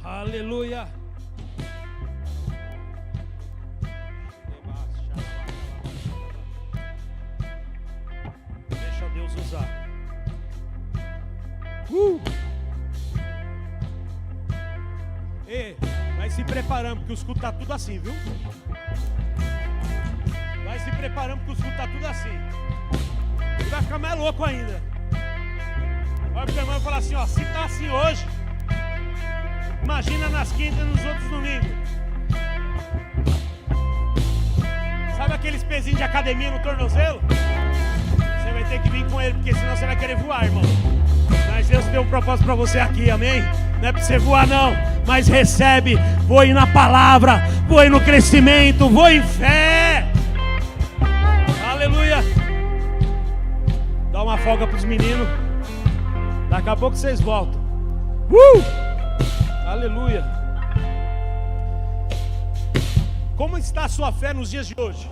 Aleluia. Deixa Deus usar. Ei, vai se preparando, porque os cultos tá tudo assim, viu? Vai se preparando, porque os cultos tá tudo assim. E vai ficar mais louco ainda. Olha pro teu irmão e fala assim, ó, se tá assim hoje, imagina nas quintas e nos outros domingos. Sabe aqueles pezinhos de academia no tornozelo? Você vai ter que vir com ele, porque senão você vai querer voar, irmão. Mas Deus tem um propósito para você aqui, amém? Não é para você voar não, mas recebe, voe na palavra, voe no crescimento, voe em fé. Aleluia. Dá uma folga para os meninos. Daqui a pouco vocês voltam. Aleluia. Como está a sua fé nos dias de hoje?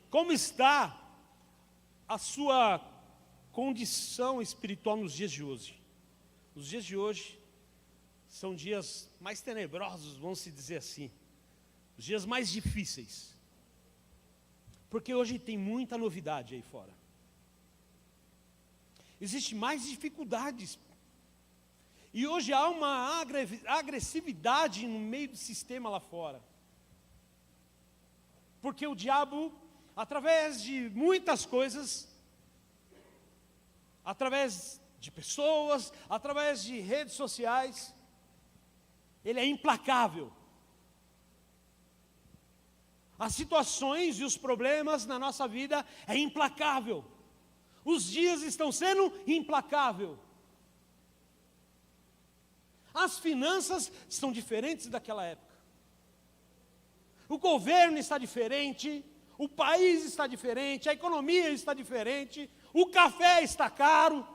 Como está a sua condição espiritual nos dias de hoje? Os dias de hoje são dias mais tenebrosos, vamos se dizer assim. Os dias mais difíceis. Porque hoje tem muita novidade aí fora. Existem mais dificuldades. E hoje há uma agressividade no meio do sistema lá fora. Porque o diabo, através de muitas coisas, através de pessoas, através de redes sociais, ele é implacável. As situações e os problemas na nossa vida é implacável. Os dias estão sendo implacáveis. As finanças estão diferentes daquela época. O governo está diferente, o país está diferente, a economia está diferente, o café está caro.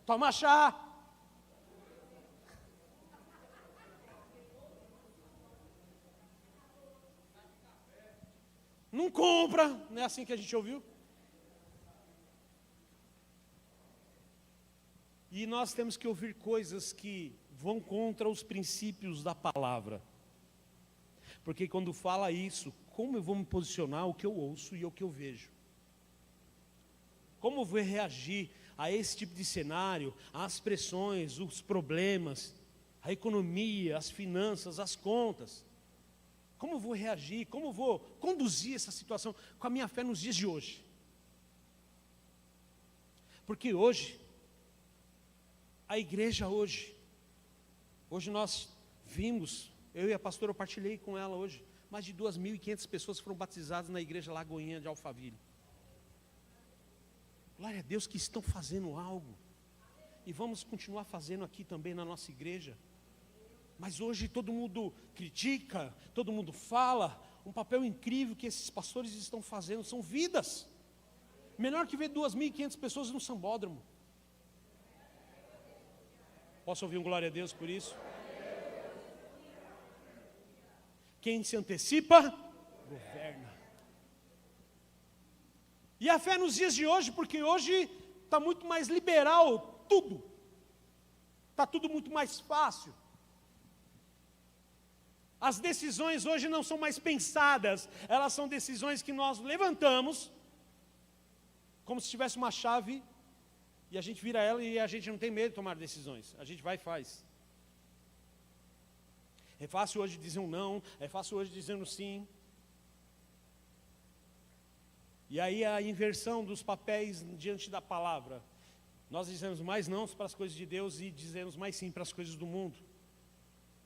Toma chá. Não compra, não é assim que a gente ouviu? E nós temos que ouvir coisas que vão contra os princípios da palavra. Porque quando fala isso, como eu vou me posicionar o que eu ouço e o que eu vejo? Como eu vou reagir a esse tipo de cenário, às pressões, os problemas, a economia, as finanças, as contas? Como eu vou reagir? Como eu vou conduzir essa situação com a minha fé nos dias de hoje? Porque hoje, a igreja hoje nós vimos, eu e a pastora, eu partilhei com ela hoje, mais de 2.500 pessoas foram batizadas na igreja Lagoinha de Alphaville. Glória a Deus que estão fazendo algo. E vamos continuar fazendo aqui também na nossa igreja. Mas hoje todo mundo critica, todo mundo fala, um papel incrível que esses pastores estão fazendo, são vidas. Melhor que ver 2.500 pessoas no sambódromo. Posso ouvir um glória a Deus por isso? Quem se antecipa, governa. E a fé nos dias de hoje, porque hoje está muito mais liberal tudo. Está tudo muito mais fácil. As decisões hoje não são mais pensadas, elas são decisões que nós levantamos, como se tivesse uma chave, e a gente vira ela e a gente não tem medo de tomar decisões, a gente vai e faz. É fácil hoje dizer um não, é fácil hoje dizer um sim. E aí a inversão dos papéis diante da palavra. Nós dizemos mais não para as coisas de Deus e dizemos mais sim para as coisas do mundo.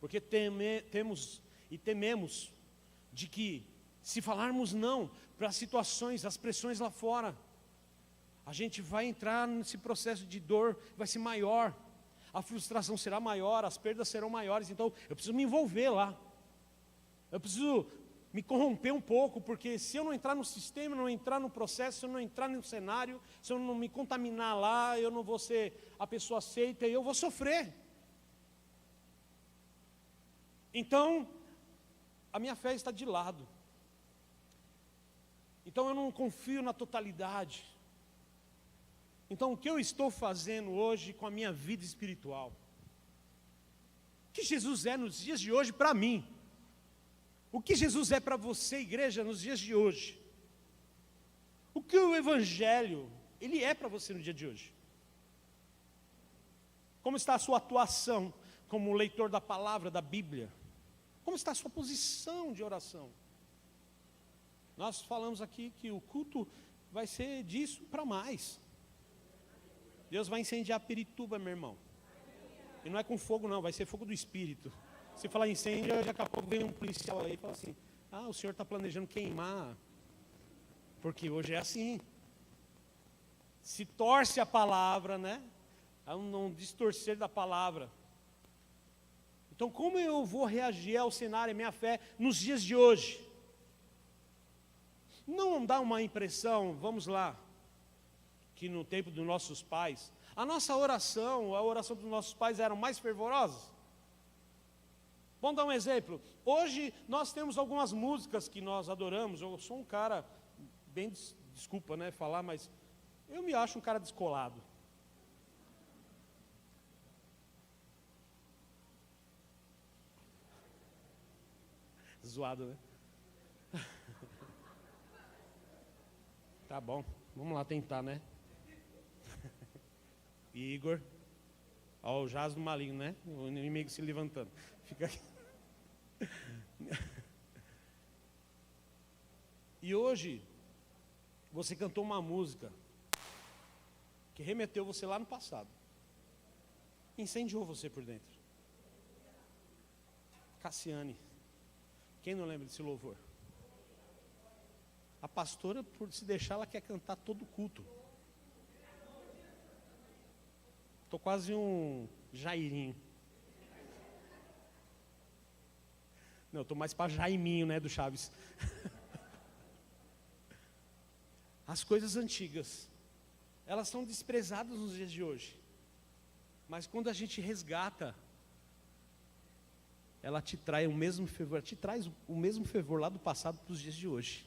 Porque tememos de que, se falarmos não para as situações, as pressões lá fora, a gente vai entrar nesse processo de dor, vai ser maior, a frustração será maior, as perdas serão maiores, então eu preciso me envolver lá, eu preciso me corromper um pouco, porque se eu não entrar no sistema, não entrar no processo, se eu não entrar no cenário, se eu não me contaminar lá, eu não vou ser a pessoa aceita e eu vou sofrer. Então, a minha fé está de lado. Então eu não confio na totalidade. Então o que eu estou fazendo hoje com a minha vida espiritual? O que Jesus é nos dias de hoje para mim? O que Jesus é para você, igreja, nos dias de hoje? O que o Evangelho, ele é para você no dia de hoje? Como está a sua atuação como leitor da palavra, da Bíblia? Como está a sua posição de oração? Nós falamos aqui que o culto vai ser disso para mais. Deus vai incendiar Pirituba, meu irmão. E não é com fogo não, vai ser fogo do Espírito. Se falar incêndio, daqui a pouco vem um policial aí e fala assim: o senhor está planejando queimar, porque hoje é assim. Se torce a palavra, né? A não distorcer da palavra. Então como eu vou reagir ao cenário e minha fé nos dias de hoje? Não dá uma impressão, vamos lá, que no tempo dos nossos pais, a nossa oração, a oração dos nossos pais eram mais fervorosas? Vamos dar um exemplo. Hoje nós temos algumas músicas que nós adoramos. Eu sou um cara, bem, desculpa, né, falar, mas eu me acho um cara descolado. Zoado, né? Tá bom, vamos lá tentar, né? Igor, ó, o jaz do maligno, né? O inimigo se levantando. Fica aqui. E hoje, você cantou uma música que remeteu você lá no passado. Incendiou você por dentro. Cassiane. Quem não lembra desse louvor? A pastora, por se deixar, ela quer cantar todo o culto. Estou quase um Jairinho. Não, estou mais para Jaiminho, né, do Chaves. As coisas antigas, elas são desprezadas nos dias de hoje. Mas quando a gente resgata, ela te traz o mesmo fervor lá do passado para os dias de hoje.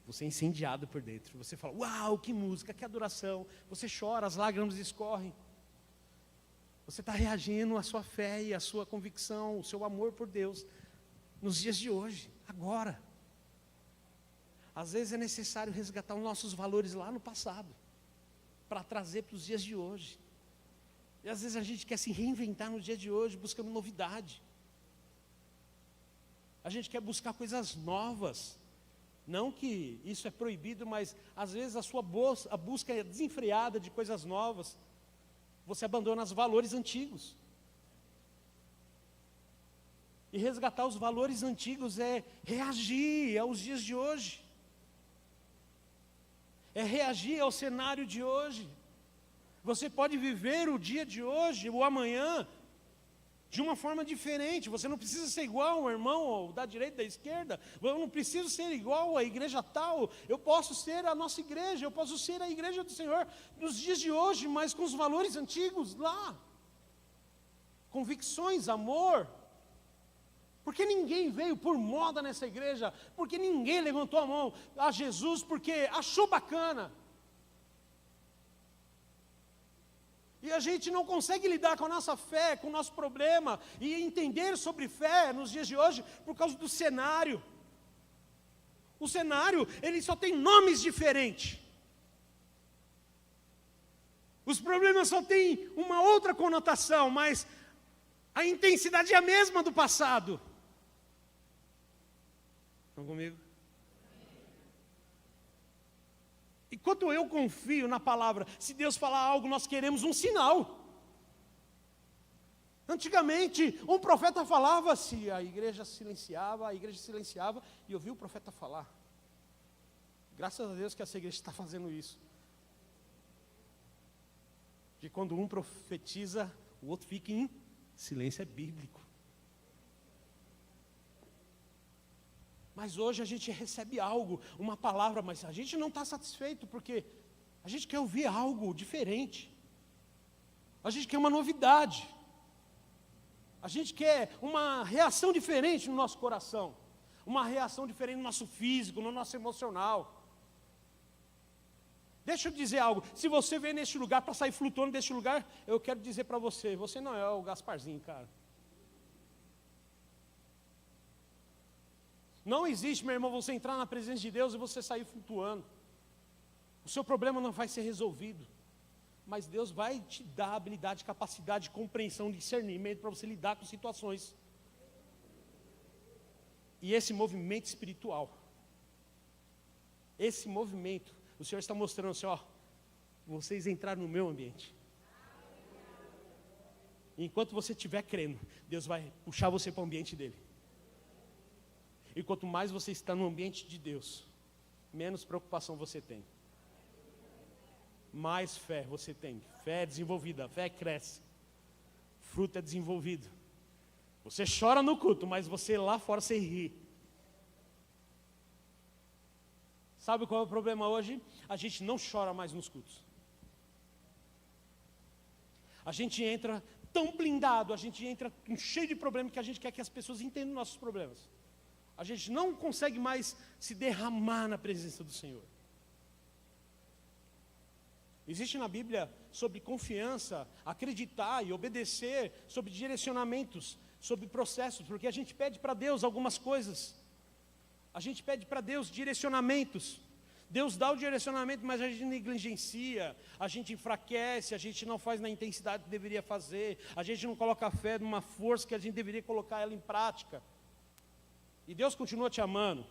Você é incendiado por dentro. Você fala: uau, que música, que adoração. Você chora, as lágrimas escorrem. Você está reagindo à sua fé e à sua convicção, o seu amor por Deus, nos dias de hoje, agora. Às vezes é necessário resgatar os nossos valores lá no passado, para trazer para os dias de hoje. E às vezes a gente quer se reinventar no dia de hoje, buscando novidade. A gente quer buscar coisas novas. Não que isso é proibido, mas às vezes a busca é desenfreada de coisas novas. Você abandona os valores antigos. E resgatar os valores antigos é reagir aos dias de hoje. É reagir ao cenário de hoje. Você pode viver o dia de hoje, o amanhã, de uma forma diferente. Você não precisa ser igual ao irmão ou da direita, da esquerda. Eu não preciso ser igual à igreja tal. Eu posso ser a nossa igreja, eu posso ser a igreja do Senhor nos dias de hoje, mas com os valores antigos lá. Convicções, amor. Porque ninguém veio por moda nessa igreja, porque ninguém levantou a mão a Jesus porque achou bacana. E a gente não consegue lidar com a nossa fé, com o nosso problema, e entender sobre fé nos dias de hoje por causa do cenário. O cenário, ele só tem nomes diferentes. Os problemas só têm uma outra conotação, mas a intensidade é a mesma do passado. Estão comigo? E quando eu confio na palavra, se Deus falar algo, nós queremos um sinal. Antigamente, um profeta falava, se a igreja silenciava, e eu vi o profeta falar. Graças a Deus que essa igreja está fazendo isso. Que quando um profetiza, o outro fica em silêncio, é bíblico. Mas hoje a gente recebe algo, uma palavra, mas a gente não está satisfeito, porque a gente quer ouvir algo diferente. A gente quer uma novidade. A gente quer uma reação diferente no nosso coração. uma reação diferente no nosso físico, no nosso emocional. Deixa eu dizer algo, se você vem neste lugar para sair flutuando deste lugar, eu quero dizer para você, você não é o Gasparzinho, cara. Não existe, meu irmão, você entrar na presença de Deus e você sair flutuando. O seu problema não vai ser resolvido. Mas Deus vai te dar habilidade, capacidade, compreensão, discernimento para você lidar com situações. E esse movimento espiritual, esse movimento, o Senhor está mostrando assim, ó, vocês entraram no meu ambiente. E enquanto você estiver crendo, Deus vai puxar você para o ambiente dele. E quanto mais você está no ambiente de Deus, menos preocupação você tem. Mais fé você tem. Fé é desenvolvida, fé cresce. Fruto é desenvolvido. Você chora no culto, mas você lá fora você ri. Sabe qual é o problema hoje? A gente não chora mais nos cultos. A gente entra tão blindado, a gente entra cheio de problemas que a gente quer que as pessoas entendam nossos problemas. A gente não consegue mais se derramar na presença do Senhor. Existe na Bíblia sobre confiança, acreditar e obedecer, sobre direcionamentos, sobre processos, porque a gente pede para Deus algumas coisas. A gente pede para Deus direcionamentos. Deus dá o direcionamento, mas a gente negligencia, a gente enfraquece, a gente não faz na intensidade que deveria fazer, a gente não coloca a fé numa força que a gente deveria colocar ela em prática. E Deus continua te amando.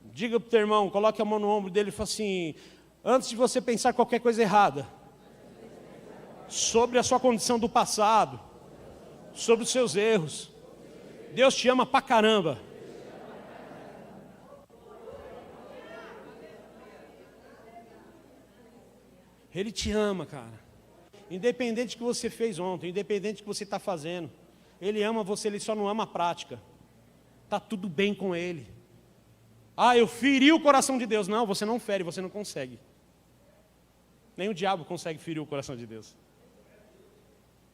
Diga para o teu irmão, coloque a mão no ombro dele e fala assim: antes de você pensar qualquer coisa errada sobre a sua condição do passado, sobre os seus erros, Deus te ama pra caramba. Ele te ama, cara. Independente do que você fez ontem, independente do que você está fazendo, Ele ama você, Ele só não ama a prática. Está tudo bem com Ele. Ah, eu feri o coração de Deus. Não, você não fere, você não consegue. Nem o diabo consegue ferir o coração de Deus.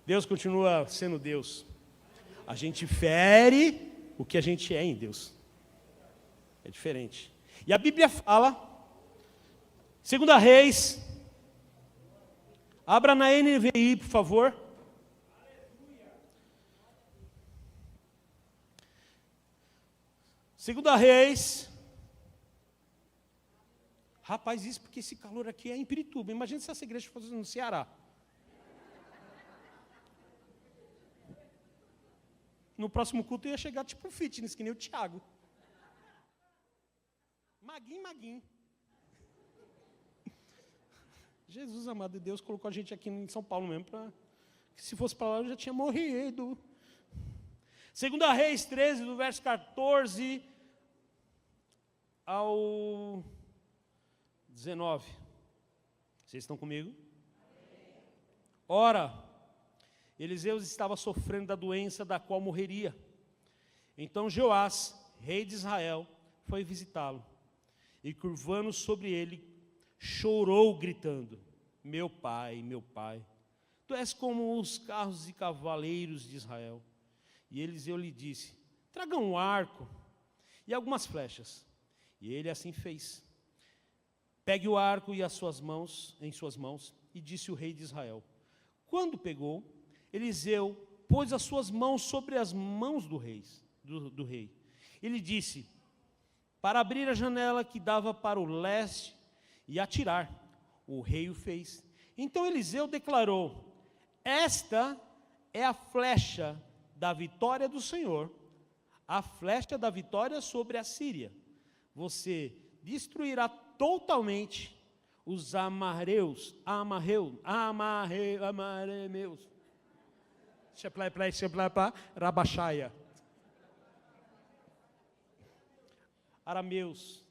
Deus continua sendo Deus. A gente fere o que a gente é em Deus. É diferente. E a Bíblia fala, 2 Reis, abra na NVI, por favor. Segunda Reis. Rapaz, isso porque esse calor aqui é em Pirituba. Imagina se essa igreja fosse no Ceará. No próximo culto eu ia chegar tipo fitness, que nem o Thiago. Maguinho. Jesus amado de Deus colocou a gente aqui em São Paulo mesmo, para que se fosse para lá eu já tinha morrido. 2 Reis 13, do verso 14 ao 19. Vocês estão comigo? Ora, Eliseu estava sofrendo da doença da qual morreria. Então Joás, rei de Israel, foi visitá-lo. E curvando sobre ele, chorou gritando: meu pai, tu és como os carros e cavaleiros de Israel. E Eliseu lhe disse: traga um arco e algumas flechas. E ele assim fez. Pegue o arco em suas mãos, e disse o rei de Israel. Quando pegou, Eliseu pôs as suas mãos sobre as mãos do rei. Ele disse: para abrir a janela que dava para o leste e atirar. O rei o fez. Então Eliseu declarou: esta é a flecha da vitória do Senhor, a flecha da vitória sobre a Síria. Você destruirá totalmente os amareus. Rabaxaia. Arameus.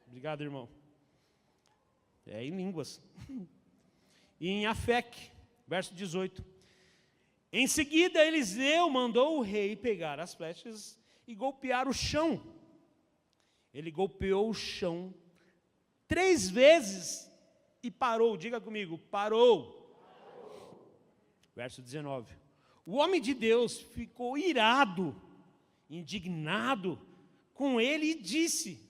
Obrigado, irmão. É em línguas. E em Afec, verso 18. Em seguida, Eliseu mandou o rei pegar as flechas e golpear o chão. Ele golpeou o chão 3 vezes e parou. Diga comigo, parou. Verso 19. O homem de Deus ficou irado indignado com ele, e disse: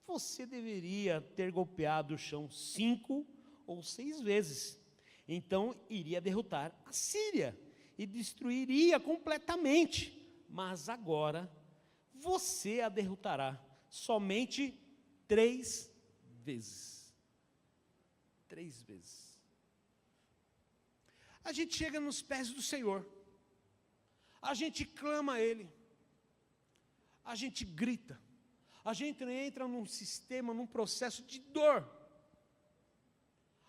você deveria ter golpeado o chão 5 ou 6 vezes. Então iria derrotar a Síria e destruiria completamente. Mas agora você a derrotará somente 3 vezes. 3 vezes. A gente chega nos pés do Senhor. A gente clama a Ele. A gente grita. A gente entra num sistema, num processo de dor.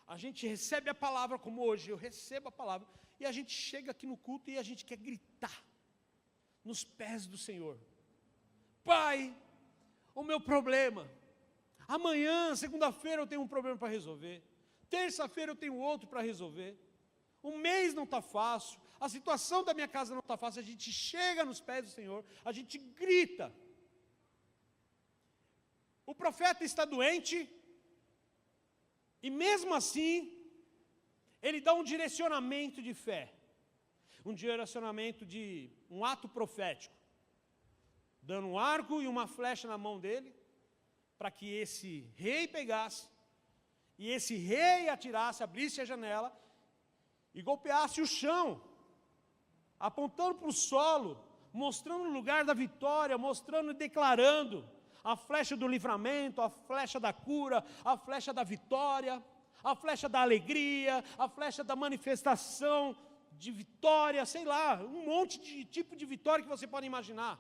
A gente recebe a palavra, como hoje eu recebo a palavra, e a gente chega aqui no culto e a gente quer gritar nos pés do Senhor: Pai, o meu problema, amanhã, segunda-feira eu tenho um problema para resolver, terça-feira eu tenho outro para resolver, o mês não está fácil, a situação da minha casa não está fácil. A gente chega nos pés do Senhor, a gente grita. O profeta está doente, e mesmo assim, ele dá um direcionamento de fé, um direcionamento de um ato profético, dando um arco e uma flecha na mão dele, para que esse rei pegasse, e esse rei atirasse, abrisse a janela, e golpeasse o chão, apontando para o solo, mostrando o lugar da vitória, mostrando e declarando a flecha do livramento, a flecha da cura, a flecha da vitória, a flecha da alegria, a flecha da manifestação de vitória, sei lá, um monte de tipo de vitória que você pode imaginar.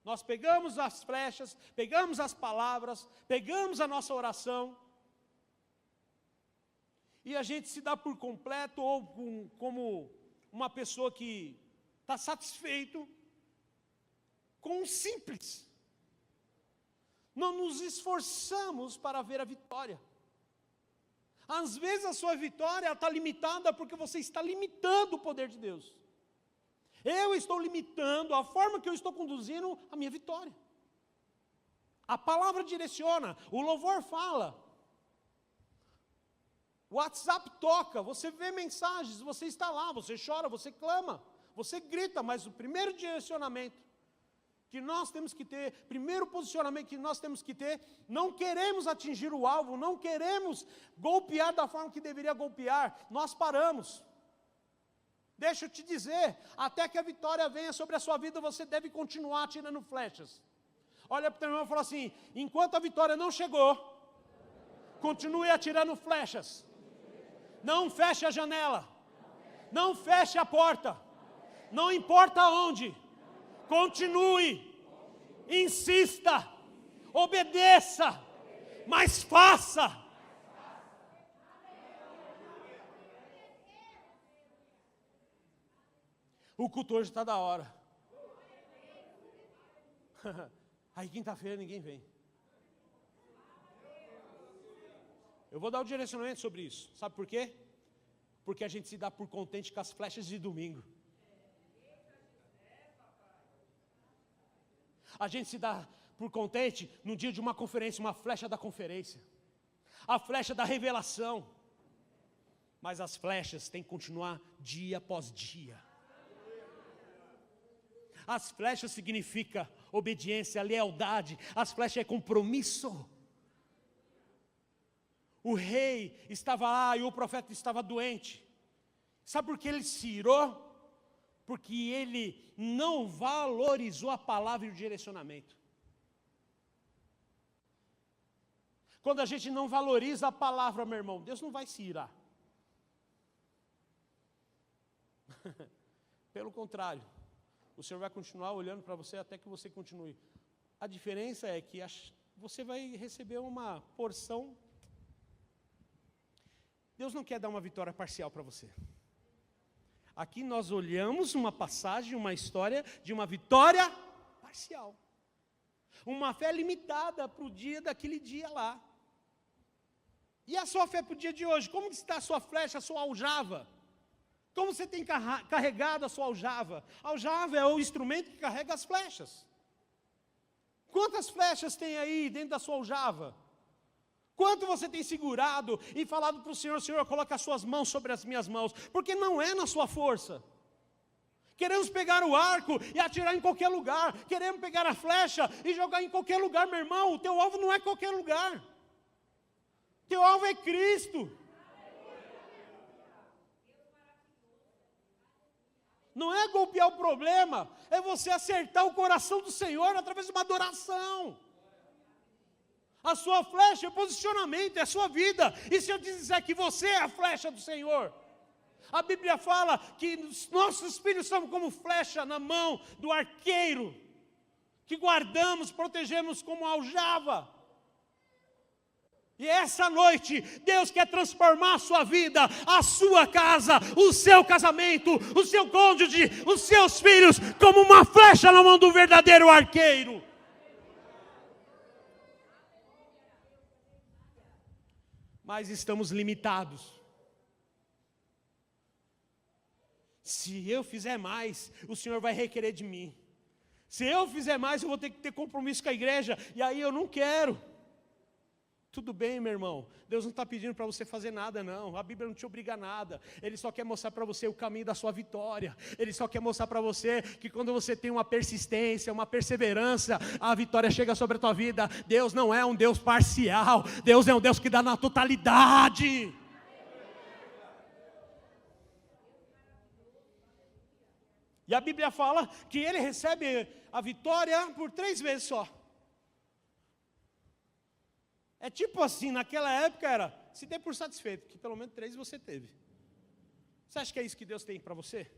Nós pegamos as flechas, pegamos as palavras, pegamos a nossa oração, e a gente se dá por completo, ou como uma pessoa que está satisfeito com o simples. Não nos esforçamos para ver a vitória. Às vezes a sua vitória está limitada porque você está limitando o poder de Deus. Eu estou limitando a forma que eu estou conduzindo a minha vitória. A palavra direciona, o louvor fala, o WhatsApp toca, você vê mensagens, você está lá, você chora, você clama, você grita, mas o primeiro direcionamento que nós temos que ter, primeiro posicionamento que nós temos que ter, não queremos atingir o alvo, não queremos golpear da forma que deveria golpear, nós paramos. Deixa eu te dizer, até que a vitória venha sobre a sua vida, você deve continuar atirando flechas. Olha para o teu irmão e fala assim: enquanto a vitória não chegou, continue atirando flechas. Não feche a janela, não feche a porta, não importa onde. Continue, insista, obedeça, mas faça. O culto hoje está da hora. Aí quinta-feira ninguém vem. Eu vou dar o direcionamento sobre isso. Sabe por quê? Porque a gente se dá por contente com as flechas de domingo. A gente se dá por contente no dia de uma conferência, uma flecha da conferência, a flecha da revelação. Mas as flechas têm que continuar dia após dia. As flechas significam obediência, lealdade. As flechas é compromisso. O rei estava lá e o profeta estava doente. Sabe por que ele se irou? Porque ele não valorizou a palavra e o direcionamento. Quando a gente não valoriza a palavra, meu irmão, Deus não vai se irar. Pelo contrário, o Senhor vai continuar olhando para você até que você continue. A diferença é que você vai receber uma porção. Deus não quer dar uma vitória parcial para você. Aqui nós olhamos uma passagem, uma história de uma vitória parcial. Uma fé limitada para o dia daquele dia lá. E a sua fé para o dia de hoje? Como está a sua flecha, a sua aljava? Como você tem carregado a sua aljava? A aljava é o instrumento que carrega as flechas. Quantas flechas tem aí dentro da sua aljava? Quanto você tem segurado e falado para o Senhor: Senhor, coloca as suas mãos sobre as minhas mãos, porque não é na sua força. Queremos pegar o arco e atirar em qualquer lugar. Queremos pegar a flecha e jogar em qualquer lugar, meu irmão. O teu alvo não é qualquer lugar. O teu alvo é Cristo. Não é golpear o problema, é você acertar o coração do Senhor através de uma adoração. A sua flecha é posicionamento, é a sua vida. E se eu te disser que você é a flecha do Senhor? A Bíblia fala que nossos filhos são como flecha na mão do arqueiro, que guardamos, protegemos como aljava. E essa noite, Deus quer transformar a sua vida, a sua casa, o seu casamento, o seu cônjuge, os seus filhos, como uma flecha na mão do verdadeiro arqueiro. Mas estamos limitados. Se eu fizer mais, o Senhor vai requerer de mim. Se eu fizer mais, eu vou ter que ter compromisso com a igreja, e aí eu não quero. Tudo bem, meu irmão, Deus não está pedindo para você fazer nada, não. A Bíblia não te obriga a nada. Ele só quer mostrar para você o caminho da sua vitória. Ele só quer mostrar para você que quando você tem uma persistência, uma perseverança, a vitória chega sobre a tua vida. Deus não é um Deus parcial, Deus é um Deus que dá na totalidade. E a Bíblia fala que ele recebe a vitória por 3 vezes só. É tipo assim, naquela época era, se dê por satisfeito, que pelo menos 3 você teve. Você acha que é isso que Deus tem para você?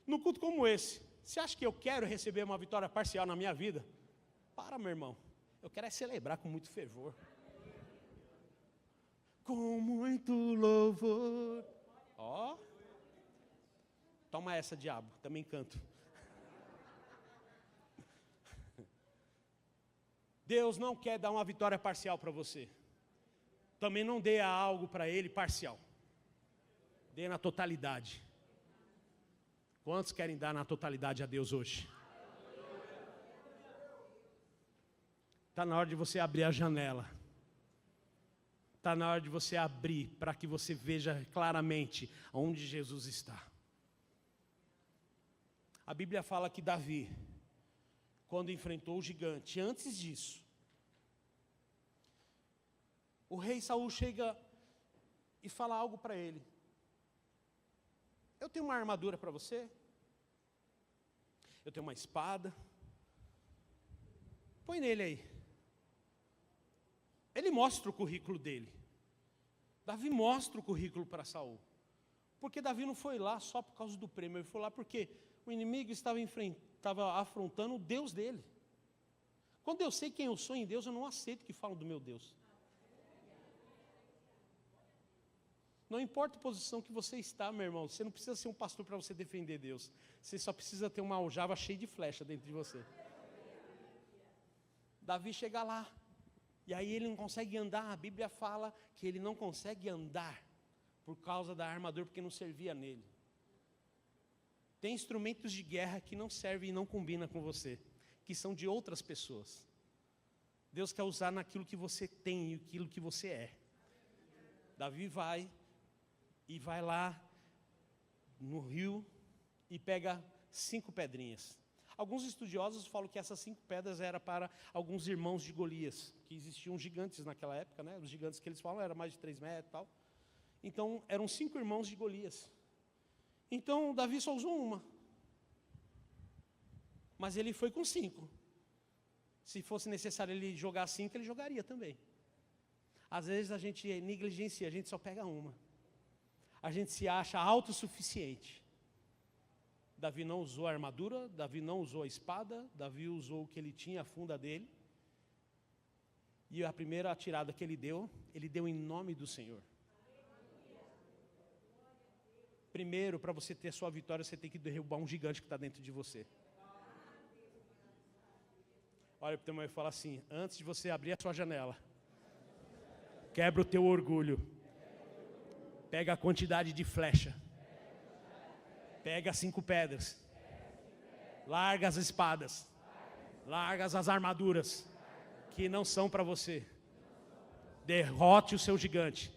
Num culto como esse, você acha que eu quero receber uma vitória parcial na minha vida? Para, meu irmão, eu quero é celebrar com muito fervor. Com muito louvor. Ó, toma essa, diabo, também canto. Deus não quer dar uma vitória parcial para você. Também não dê algo para Ele parcial. Dê na totalidade. Quantos querem dar na totalidade a Deus hoje? Está na hora de você abrir a janela. Está na hora de você abrir para que você veja claramente onde Jesus está. A Bíblia fala que Davi, quando enfrentou o gigante, antes disso, o rei Saul chega e fala algo para ele. Eu tenho uma armadura para você, eu tenho uma espada, põe nele aí. Ele mostra o currículo dele. Davi mostra o currículo para Saul, porque Davi não foi lá só por causa do prêmio, ele foi lá porque o inimigo estava afrontando o Deus dele. Quando eu sei quem eu sou em Deus, eu não aceito que falam do meu Deus. Não importa a posição que você está, meu irmão, você não precisa ser um pastor para você defender Deus. Você só precisa ter uma aljava cheia de flecha dentro de você. Davi chega lá, e aí ele não consegue andar. A Bíblia fala que ele não consegue andar por causa da armadura, porque não servia nele. Tem instrumentos de guerra que não servem e não combinam com você, que são de outras pessoas. Deus quer usar naquilo que você tem e aquilo que você é. Davi vai lá no rio e pega 5 pedrinhas. Alguns estudiosos falam que essas 5 pedras eram para alguns irmãos de Golias, que existiam gigantes naquela época, né? Os gigantes que eles falam eram mais de 3 metros e tal. Então eram 5 irmãos de Golias. Então Davi só usou uma, mas ele foi com 5. Se fosse necessário ele jogar 5, ele jogaria também. Às vezes a gente negligencia, a gente só pega uma. A gente se acha autossuficiente. Davi não usou a armadura, Davi não usou a espada, Davi usou o que ele tinha, a funda dele. E a primeira atirada que ele deu em nome do Senhor. Primeiro, para você ter a sua vitória, você tem que derrubar um gigante que está dentro de você. Olha para o teu irmão e fala assim: antes de você abrir a sua janela, quebra o teu orgulho. Pega a quantidade de flecha. Pega 5 pedras. Larga as espadas. Larga as armaduras que não são para você. Derrote o seu gigante.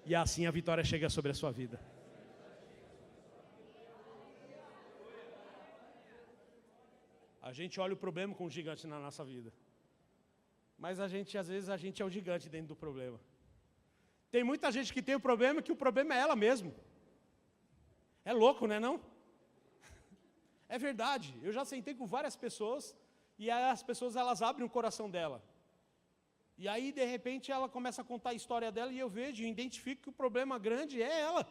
E assim a vitória chega sobre a sua vida. A gente olha o problema como um gigante na nossa vida. Mas às vezes a gente é o gigante dentro do problema. Tem muita gente que tem o problema, que o problema é ela mesmo. É louco, né não? É verdade. Eu já sentei com várias pessoas, e aí as pessoas elas abrem o coração dela. E aí, de repente, ela começa a contar a história dela, e eu vejo, eu identifico que o problema grande é ela.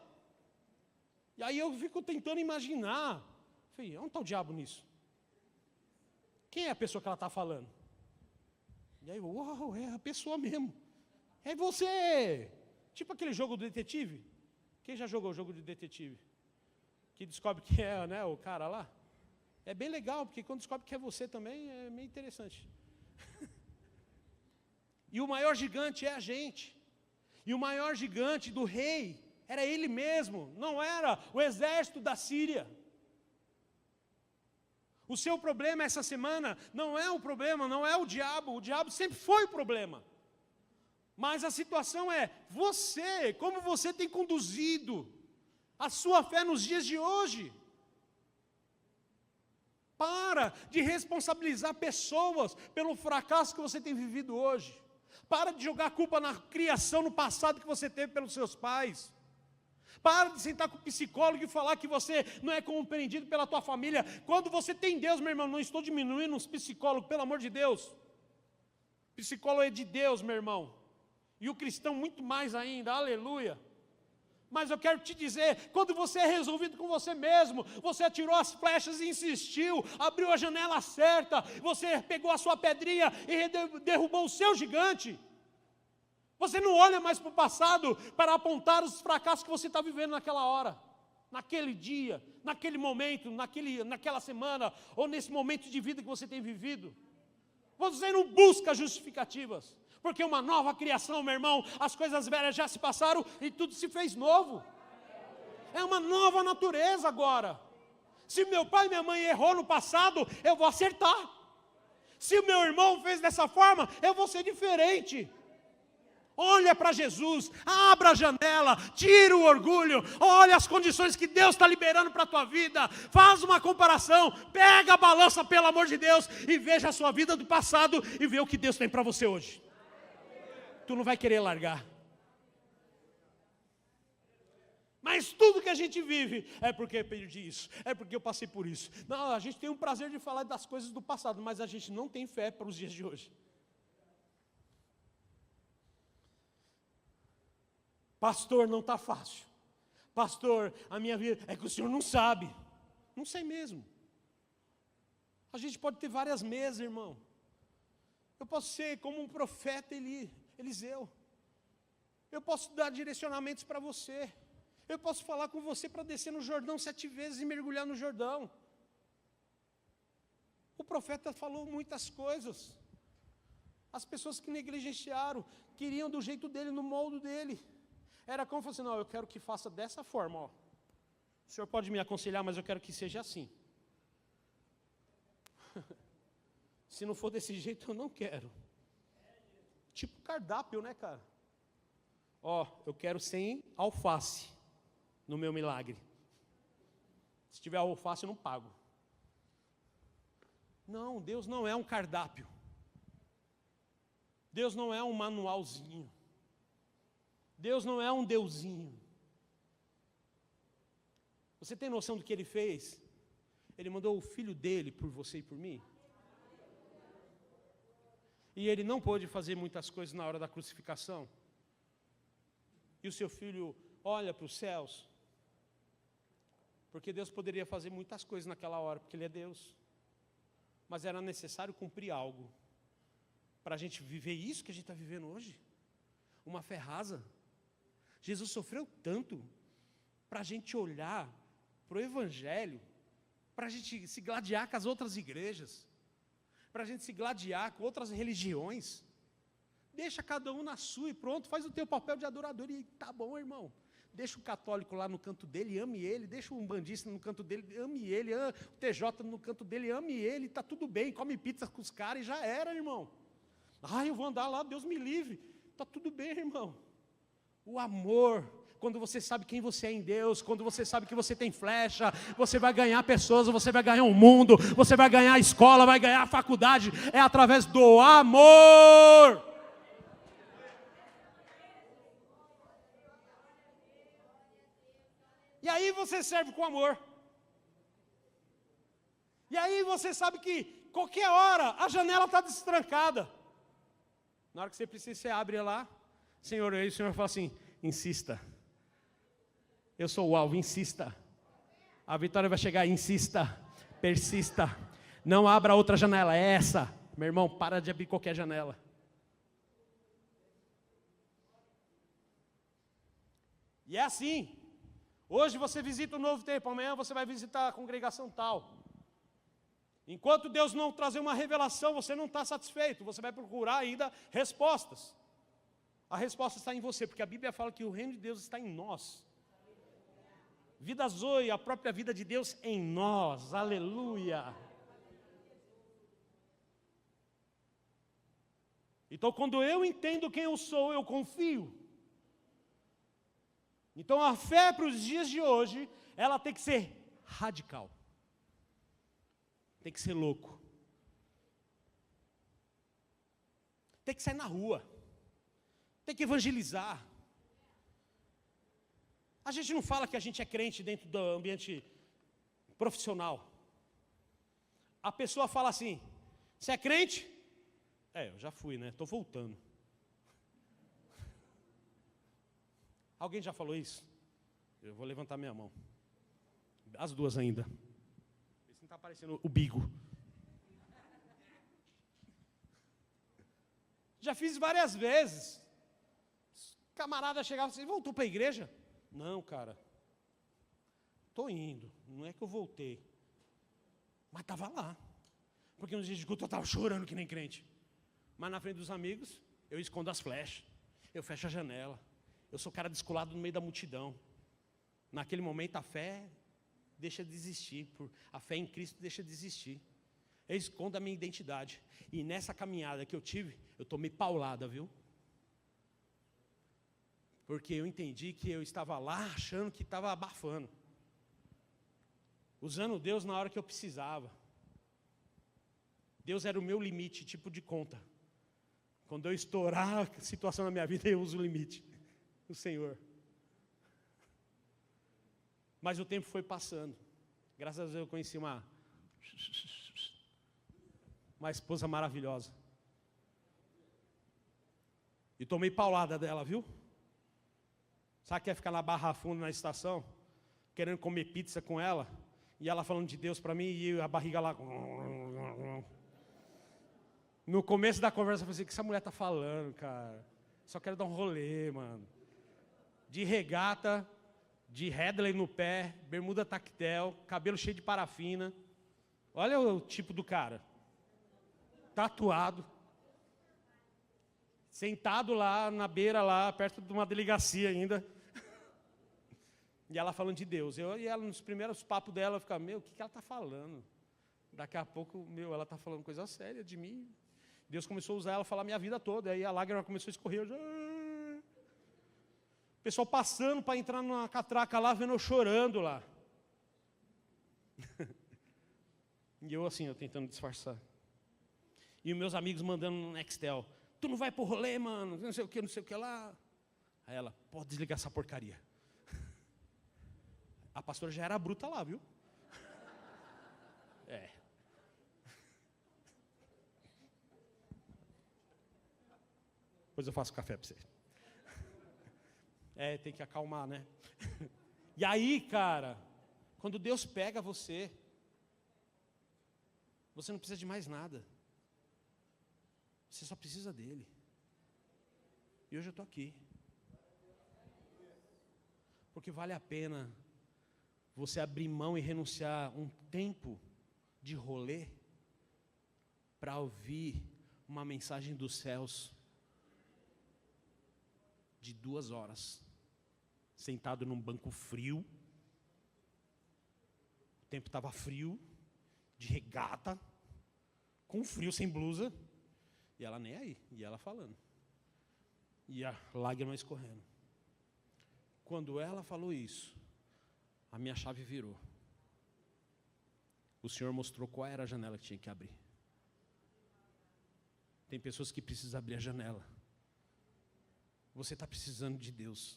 E aí eu fico tentando imaginar. Falei, onde está o diabo nisso? Quem é a pessoa que ela está falando? E aí, uau, é a pessoa mesmo. É você. Tipo aquele jogo do detetive. Quem já jogou o jogo de detetive? Que descobre que é, né, o cara lá. É bem legal, porque quando descobre que é você também, é meio interessante. E o maior gigante é a gente. E o maior gigante do rei era ele mesmo, não era o exército da Síria. O seu problema essa semana não é o problema, não é o diabo sempre foi o problema. Mas a situação é, você, como você tem conduzido a sua fé nos dias de hoje? Para de responsabilizar pessoas pelo fracasso que você tem vivido hoje. Para de jogar a culpa na criação, no passado que você teve pelos seus pais. Para de sentar com o psicólogo e falar que você não é compreendido pela tua família. Quando você tem Deus, meu irmão, não estou diminuindo os psicólogos, pelo amor de Deus. Psicólogo é de Deus, meu irmão. E o cristão muito mais ainda, aleluia. Mas eu quero te dizer, quando você é resolvido com você mesmo, você atirou as flechas e insistiu, abriu a janela certa, você pegou a sua pedrinha e derrubou o seu gigante. Você não olha mais para o passado para apontar os fracassos que você está vivendo naquela hora, naquele dia, naquele momento, naquela semana, ou nesse momento de vida que você tem vivido. Você não busca justificativas, porque uma nova criação, meu irmão, as coisas velhas já se passaram e tudo se fez novo. É uma nova natureza agora. Se meu pai e minha mãe errou no passado, eu vou acertar. Se o meu irmão fez dessa forma, eu vou ser diferente. Olha para Jesus, abra a janela, tira o orgulho, olha as condições que Deus está liberando para a tua vida, faz uma comparação, pega a balança pelo amor de Deus e veja a sua vida do passado e vê o que Deus tem para você hoje. Tu não vai querer largar. Mas tudo que a gente vive é porque eu perdi isso, é porque eu passei por isso. Não, a gente tem o prazer de falar das coisas do passado, mas a gente não tem fé para os dias de hoje. Pastor, não está fácil. Pastor, a minha vida, é que o senhor não sabe. Não sei mesmo. A gente pode ter várias mesas, irmão. Eu posso ser como um profeta Eliseu. Eu posso dar direcionamentos para você. Eu posso falar com você para descer no Jordão 7 vezes e mergulhar no Jordão. O profeta falou muitas coisas. As pessoas que negligenciaram, queriam do jeito dele, no molde dele. Era como se fosse, não, eu quero que faça dessa forma, ó. O senhor pode me aconselhar, mas eu quero que seja assim. Se não for desse jeito, eu não quero. Tipo cardápio, né, cara? Ó, eu quero sem alface no meu milagre. Se tiver alface, eu não pago. Não, Deus não é um cardápio. Deus não é um manualzinho. Deus não é um deusinho. Você tem noção do que Ele fez? Ele mandou o Filho dele por você e por mim. E Ele não pôde fazer muitas coisas na hora da crucificação. E o seu Filho olha para os céus. Porque Deus poderia fazer muitas coisas naquela hora, porque Ele é Deus. Mas era necessário cumprir algo. Para a gente viver isso que a gente está vivendo hoje. Uma fé rasa. Jesus sofreu tanto para a gente olhar para o Evangelho, para a gente se gladiar com as outras igrejas, para a gente se gladiar com outras religiões. Deixa cada um na sua e pronto, faz o teu papel de adorador e tá bom, irmão. Deixa o católico lá no canto dele, ame ele. Deixa o umbandista no canto dele, ame ele. O TJ no canto dele, ame ele. Está tudo bem, come pizza com os caras e já era, irmão. Eu vou andar lá, Deus me livre. Está tudo bem, irmão. O amor quando você sabe quem você é em Deus, quando você sabe que você tem flecha, você vai ganhar pessoas, você vai ganhar um mundo, você vai ganhar a escola, vai ganhar a faculdade, é através do amor. E aí você serve com amor. E aí você sabe que qualquer hora a janela está destrancada. Na hora que você precisa, você abre lá, Senhor, aí o Senhor fala assim, insista. Eu sou o alvo, insista. A vitória vai chegar, insista, persista. Não abra outra janela, é essa. Meu irmão, para de abrir qualquer janela. E é assim. Hoje você visita o Novo Tempo, amanhã você vai visitar a congregação tal. Enquanto Deus não trazer uma revelação, você não está satisfeito, você vai procurar ainda respostas. A resposta está em você, porque a Bíblia fala que o reino de Deus está em nós. Vida Zoe, a própria vida de Deus em nós, aleluia. Então quando eu entendo quem eu sou, eu confio. Então a fé para os dias de hoje, ela tem que ser radical. Tem que ser louco. Tem que sair na rua. Tem que evangelizar. A gente não fala que a gente é crente dentro do ambiente profissional. A pessoa fala assim, você é crente? Eu já fui, né? Estou voltando. Alguém já falou isso? Eu vou levantar minha mão. As duas ainda. Esse não está aparecendo o bigo. Já fiz várias vezes. Camarada chegava assim, voltou para a igreja? Não, cara. Estou indo. Não é que eu voltei. Mas estava lá. Porque nos dias de culto eu estava chorando que nem crente. Mas na frente dos amigos, eu escondo as flechas. Eu fecho a janela. Eu sou cara descolado no meio da multidão. Naquele momento a fé deixa de existir. A fé em Cristo deixa de existir. Eu escondo a minha identidade. E nessa caminhada que eu tive, eu tomei paulada, viu? Porque eu entendi que eu estava lá achando que estava abafando. Usando Deus na hora que eu precisava. Deus era o meu limite, tipo de conta. Quando eu estourar a situação na minha vida, eu uso o limite. O Senhor. Mas o tempo foi passando. Graças a Deus eu conheci uma esposa maravilhosa. E tomei paulada dela, viu? Sabe que é ficar na Barra Funda, na estação, querendo comer pizza com ela, e ela falando de Deus para mim, e a barriga lá. No começo da conversa eu falei assim, o que essa mulher está falando, cara? Só quero dar um rolê, mano. De regata, de Headley no pé, bermuda tactel, cabelo cheio de parafina. Olha o tipo do cara. Tatuado. Sentado lá na beira, lá perto de uma delegacia ainda. E ela falando de Deus. E ela, nos primeiros papos dela, eu ficava, o que ela está falando? Daqui a pouco, ela está falando coisa séria de mim. Deus começou a usar ela a falar a minha vida toda. Aí a lágrima começou a escorrer. O pessoal passando para entrar numa catraca lá, vendo eu chorando lá. E eu assim, tentando disfarçar. E os meus amigos mandando no Nextel. Tu não vai pro rolê, mano, não sei o que lá. Aí ela, pode desligar essa porcaria. A pastora já era bruta lá, viu? Depois eu faço café para você. Tem que acalmar, né? E aí, cara, quando Deus pega você, você não precisa de mais nada. Você só precisa dele. E hoje eu estou aqui. Porque vale a pena você abrir mão e renunciar um tempo de rolê para ouvir uma mensagem dos céus de 2 horas, sentado num banco frio. O tempo estava frio, de regata, com frio, sem blusa. E ela nem aí, e ela falando. E a lágrima escorrendo. Quando ela falou isso, a minha chave virou. O Senhor mostrou qual era a janela que tinha que abrir. Tem pessoas que precisam abrir a janela. Você está precisando de Deus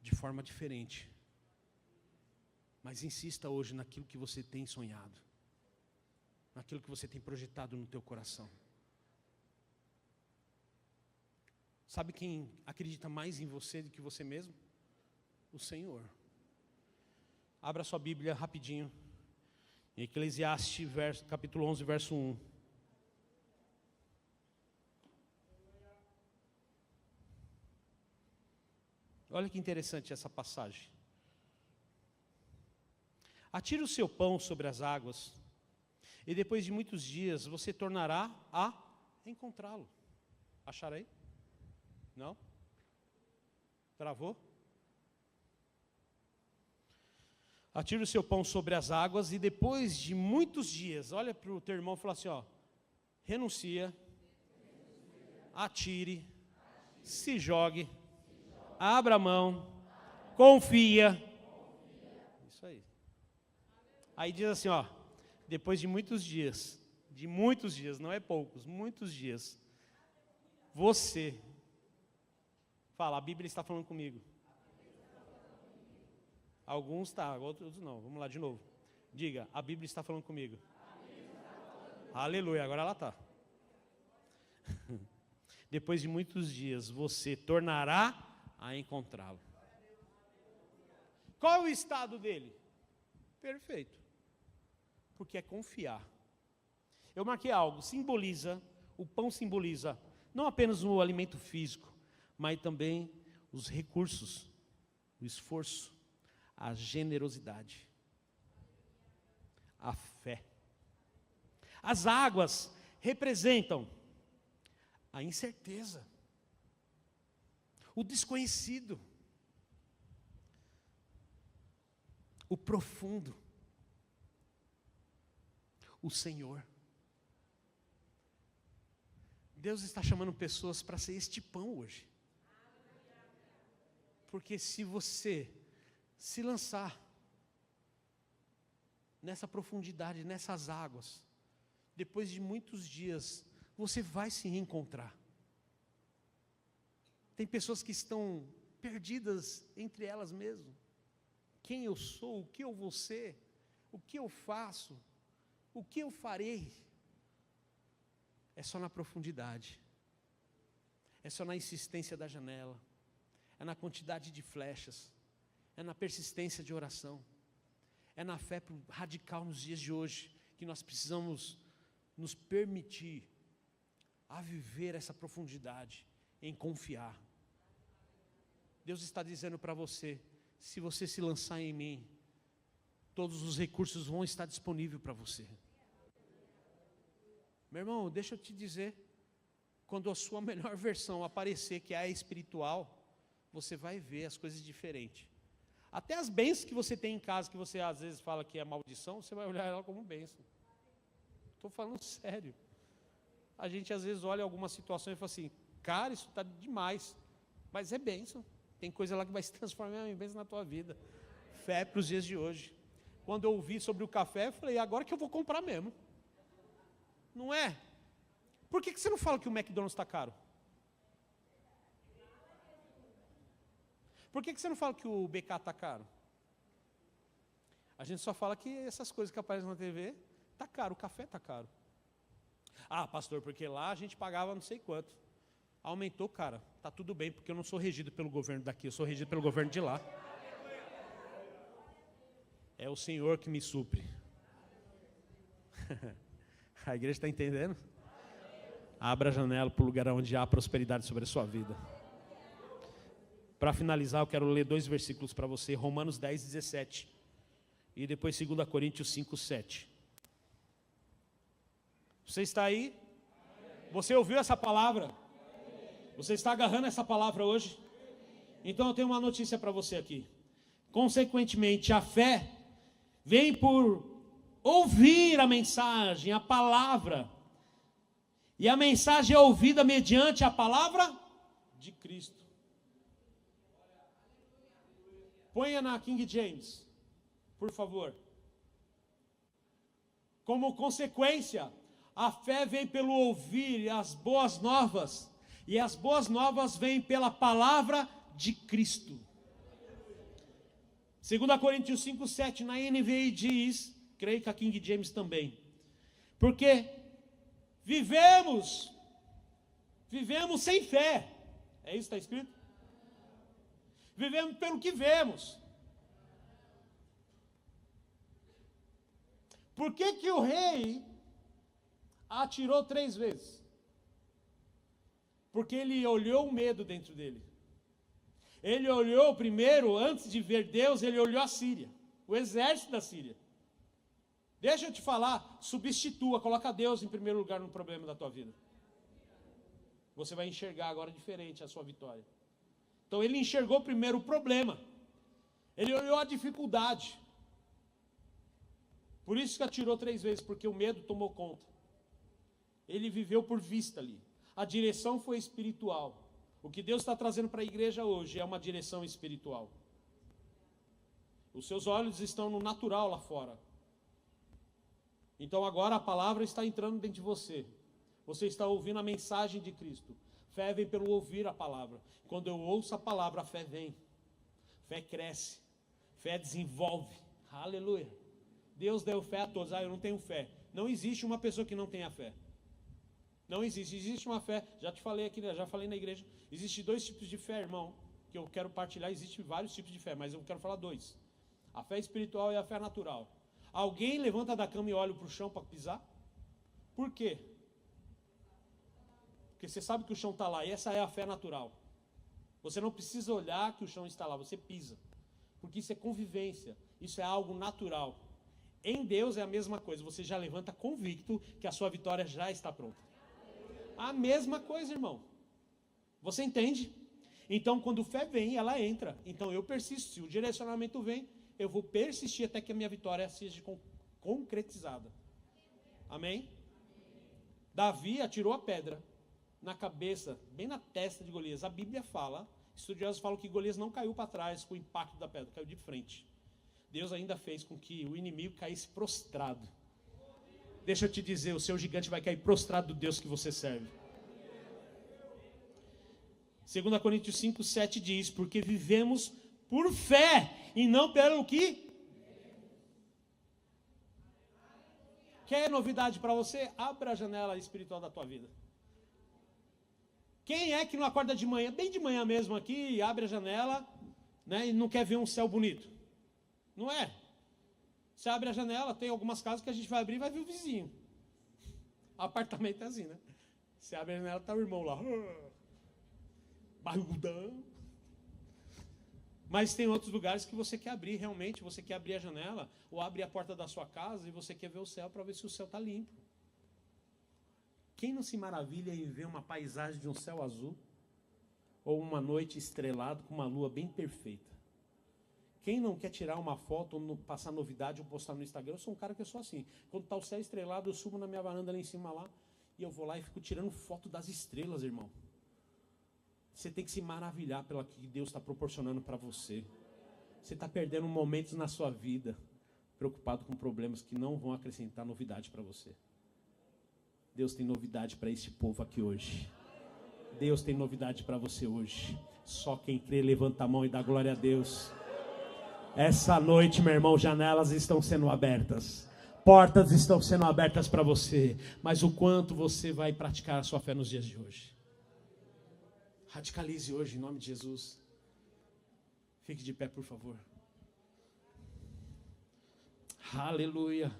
de forma diferente. Mas insista hoje naquilo que você tem sonhado, naquilo que você tem projetado no teu coração. Sabe quem acredita mais em você do que você mesmo? O Senhor. Abra sua Bíblia rapidinho. Em Eclesiastes, capítulo 11, verso 1. Olha que interessante essa passagem. Atire o seu pão sobre as águas, e depois de muitos dias você tornará a encontrá-lo. Acharam aí? Não? Travou? Atire o seu pão sobre as águas, e depois de muitos dias, olha para o teu irmão e fala assim, ó, renuncia, atire, se jogue, abra a mão, confia. Isso aí. Aí diz assim, ó, depois de muitos dias, não é poucos, muitos dias, você, fala, a Bíblia está falando comigo. Alguns tá, outros não. Vamos lá de novo. Diga, a Bíblia está falando comigo. Aleluia, agora ela está. Depois de muitos dias, você tornará a encontrá-lo. Qual é o estado dele? Perfeito. Porque é confiar. Eu marquei algo, o pão simboliza não apenas o alimento físico, mas também os recursos, o esforço, a generosidade, a fé. As águas representam a incerteza, o desconhecido, o profundo, o Senhor. Deus está chamando pessoas para ser este pão hoje. Porque se você se lançar nessa profundidade, nessas águas, depois de muitos dias, você vai se reencontrar. Tem pessoas que estão perdidas entre elas mesmas. Quem eu sou, o que eu vou ser, o que eu faço, o que eu farei. É só na profundidade, é só na insistência da janela, é na quantidade de flechas, é na persistência de oração, é na fé radical nos dias de hoje, que nós precisamos nos permitir a viver essa profundidade, em confiar. Deus está dizendo para você, se você se lançar em mim, todos os recursos vão estar disponíveis para você. Meu irmão, deixa eu te dizer, quando a sua melhor versão aparecer, que é a espiritual, você vai ver as coisas diferentes. Até as bênçãos que você tem em casa, que você às vezes fala que é maldição, você vai olhar ela como bênção. Estou falando sério. A gente às vezes olha alguma situação e fala assim, cara, isso está demais, mas é bênção. Tem coisa lá que vai se transformar em bênção na tua vida. Fé para os dias de hoje. Quando eu ouvi sobre o café, eu falei, agora que eu vou comprar mesmo. Não é? Por que você não fala que o McDonald's está caro? Por que você não fala que o BK está caro? A gente só fala que essas coisas que aparecem na TV, está caro, o café está caro. Ah, pastor, porque lá a gente pagava não sei quanto. Aumentou, cara, está tudo bem, porque eu não sou regido pelo governo daqui, eu sou regido pelo governo de lá. É o Senhor que me supre. A igreja está entendendo? Abra a janela para o lugar onde há prosperidade sobre a sua vida. Para finalizar, eu quero ler 2 versículos para você, Romanos 10, 17. E depois 2 Coríntios 5, 7. Você está aí? Você ouviu essa palavra? Você está agarrando essa palavra hoje? Então eu tenho uma notícia para você aqui. Consequentemente, a fé vem por ouvir a mensagem, a palavra. E a mensagem é ouvida mediante a palavra de Cristo. Ponha na King James, por favor. Como consequência, a fé vem pelo ouvir as boas novas, e as boas novas vêm pela palavra de Cristo. 2 Coríntios 5:7 na NVI diz, creio que a King James também, porque vivemos sem fé. É isso que está escrito? Vivemos pelo que vemos. Por que o rei atirou 3 vezes? Porque ele olhou o medo dentro dele. Ele olhou primeiro, antes de ver Deus, ele olhou a Síria, o exército da Síria. Deixa eu te falar, substitua, coloca Deus em primeiro lugar no problema da tua vida. Você vai enxergar agora diferente a sua vitória. Então ele enxergou primeiro o problema. Ele olhou a dificuldade. Por isso que atirou 3 vezes, porque o medo tomou conta. Ele viveu por vista ali. A direção foi espiritual. O que Deus está trazendo para a igreja hoje é uma direção espiritual. Os seus olhos estão no natural lá fora. Então agora a palavra está entrando dentro de você. Você está ouvindo a mensagem de Cristo. Fé vem pelo ouvir a palavra. Quando eu ouço a palavra, a fé vem. Fé cresce. Fé desenvolve. Aleluia. Deus deu fé a todos. Eu não tenho fé. Não existe uma pessoa que não tenha fé. Não existe. Existe uma fé. Já te falei aqui, já falei na igreja. Existem 2 tipos de fé, irmão, que eu quero partilhar. Existem vários tipos de fé, mas eu quero falar 2. A fé espiritual e a fé natural. Alguém levanta da cama e olha para o chão para pisar? Por quê? Porque você sabe que o chão está lá, e essa é a fé natural. Você não precisa olhar que o chão está lá, você pisa. Porque isso é convivência, isso é algo natural. Em Deus é a mesma coisa, você já levanta convicto que a sua vitória já está pronta. A mesma coisa, irmão. Você entende? Então, quando fé vem, ela entra. Então, eu persisto. Se o direcionamento vem, eu vou persistir até que a minha vitória seja concretizada. Amém? Davi atirou a pedra na cabeça, bem na testa de Golias. A Bíblia fala, estudiosos falam que Golias não caiu para trás com o impacto da pedra, caiu de frente. Deus ainda fez com que o inimigo caísse prostrado. Deixa eu te dizer, o seu gigante vai cair prostrado do Deus que você serve. 2 Coríntios 5:7 diz, porque vivemos por fé e não pelo que? Quer novidade para você? Abra a janela espiritual da tua vida. Quem é que não acorda de manhã, bem de manhã mesmo aqui, abre a janela, né, e não quer ver um céu bonito? Não é? Você abre a janela, tem algumas casas que a gente vai abrir e vai ver o vizinho. O apartamento é assim, né? Você abre a janela, está o irmão lá. Barrigudão. Mas tem outros lugares que você quer abrir realmente, você quer abrir a janela, ou abre a porta da sua casa e você quer ver o céu para ver se o céu está limpo. Quem não se maravilha em ver uma paisagem de um céu azul? Ou uma noite estrelada com uma lua bem perfeita? Quem não quer tirar uma foto, ou passar novidade, ou postar no Instagram? Eu sou um cara que eu sou assim. Quando está o céu estrelado, eu subo na minha varanda lá em cima lá, e eu vou lá e fico tirando foto das estrelas, irmão. Você tem que se maravilhar pelo que Deus está proporcionando para você. Você está perdendo momentos na sua vida, preocupado com problemas que não vão acrescentar novidade para você. Deus tem novidade para esse povo aqui hoje. Deus tem novidade para você hoje. Só quem crê levanta a mão e dá glória a Deus. Essa noite, meu irmão, janelas estão sendo abertas. Portas estão sendo abertas para você. Mas o quanto você vai praticar a sua fé nos dias de hoje? Radicalize hoje, em nome de Jesus. Fique de pé, por favor. Aleluia.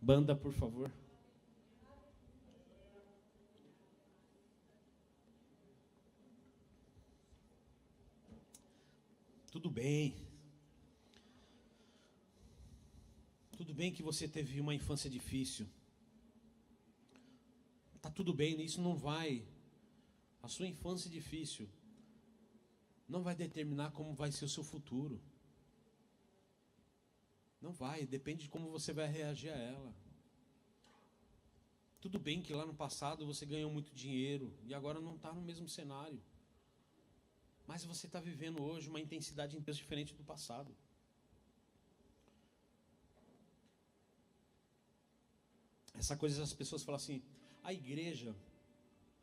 Banda, por favor. Tudo bem. Tudo bem que você teve uma infância difícil. Tá tudo bem, isso não vai. A sua infância difícil não vai determinar como vai ser o seu futuro. Não vai, depende de como você vai reagir a ela. Tudo bem que lá no passado você ganhou muito dinheiro e agora não está no mesmo cenário. mas você está vivendo hoje uma intensidade em Deus diferente do passado. Essa coisa, as pessoas falam assim, a igreja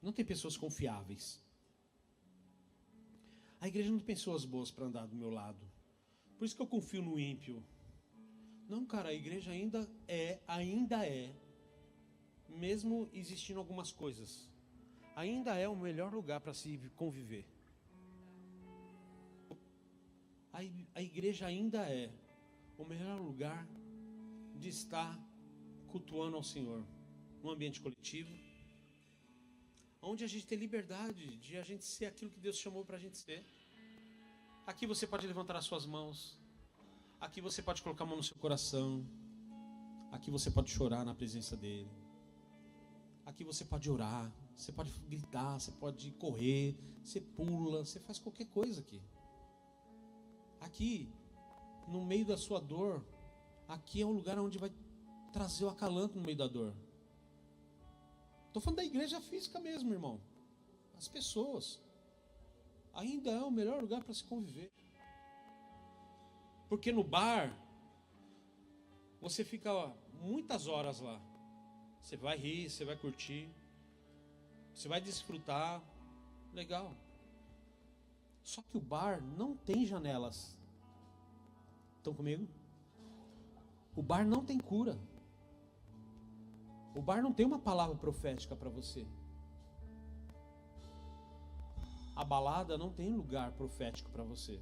não tem pessoas confiáveis. A igreja não tem pessoas boas para andar do meu lado. Por isso que eu confio no ímpio. Não, cara, a igreja ainda é, mesmo existindo algumas coisas, ainda é o melhor lugar para se conviver. A igreja ainda é o melhor lugar de estar cultuando ao Senhor, num ambiente coletivo, onde a gente tem liberdade de a gente ser aquilo que Deus chamou para a gente ser. Aqui você pode levantar as suas mãos, aqui você pode colocar a mão no seu coração, aqui você pode chorar na presença dEle, aqui você pode orar, você pode gritar, você pode correr, você pula, você faz qualquer coisa aqui. Aqui, no meio da sua dor, aqui é um lugar onde vai trazer o acalanto no meio da dor. Estou falando da igreja física mesmo, irmão. As pessoas. Ainda é o melhor lugar para se conviver. Porque no bar, você fica muitas horas lá. Você vai rir, você vai curtir, você vai desfrutar. Legal. Só que o bar não tem janelas. Estão comigo? O bar não tem cura. O bar não tem uma palavra profética para você. A balada não tem lugar profético para você.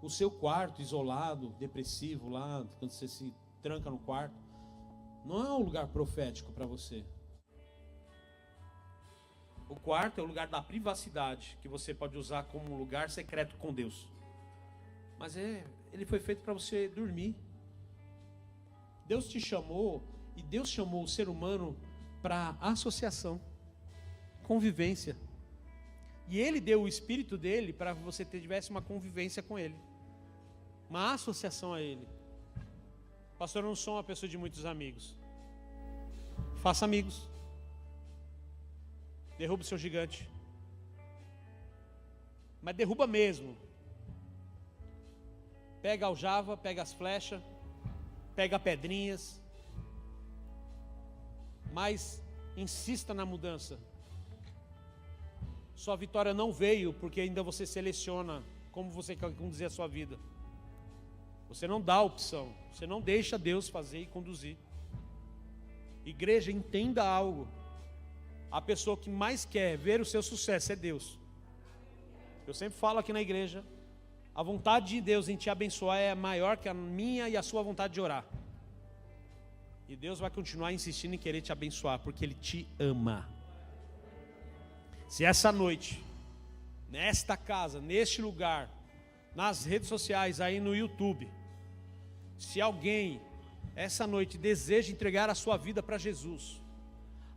O seu quarto isolado, depressivo lá, quando você se tranca no quarto, não é um lugar profético para você. O quarto é o lugar da privacidade, que você pode usar como um lugar secreto com Deus. Mas ele foi feito para você dormir. Deus te chamou, e Deus chamou o ser humano para associação, convivência. E Ele deu o Espírito dele para que você tivesse uma convivência com Ele, uma associação a Ele. Pastor, eu não sou uma pessoa de muitos amigos. Faça amigos. Derruba o seu gigante. Mas derruba mesmo. Pega a aljava, pega as flechas, pega pedrinhas, mas insista na mudança. Sua vitória não veio porque ainda você seleciona como você quer conduzir a sua vida. Você não dá opção, você não deixa Deus fazer e conduzir. Igreja, entenda algo. A pessoa que mais quer ver o seu sucesso é Deus. Eu sempre falo aqui na igreja, a vontade de Deus em te abençoar é maior que a minha e a sua vontade de orar. E Deus vai continuar insistindo em querer te abençoar, porque Ele te ama. Se essa noite, nesta casa, neste lugar, nas redes sociais, aí no YouTube, se alguém, essa noite, deseja entregar a sua vida para Jesus,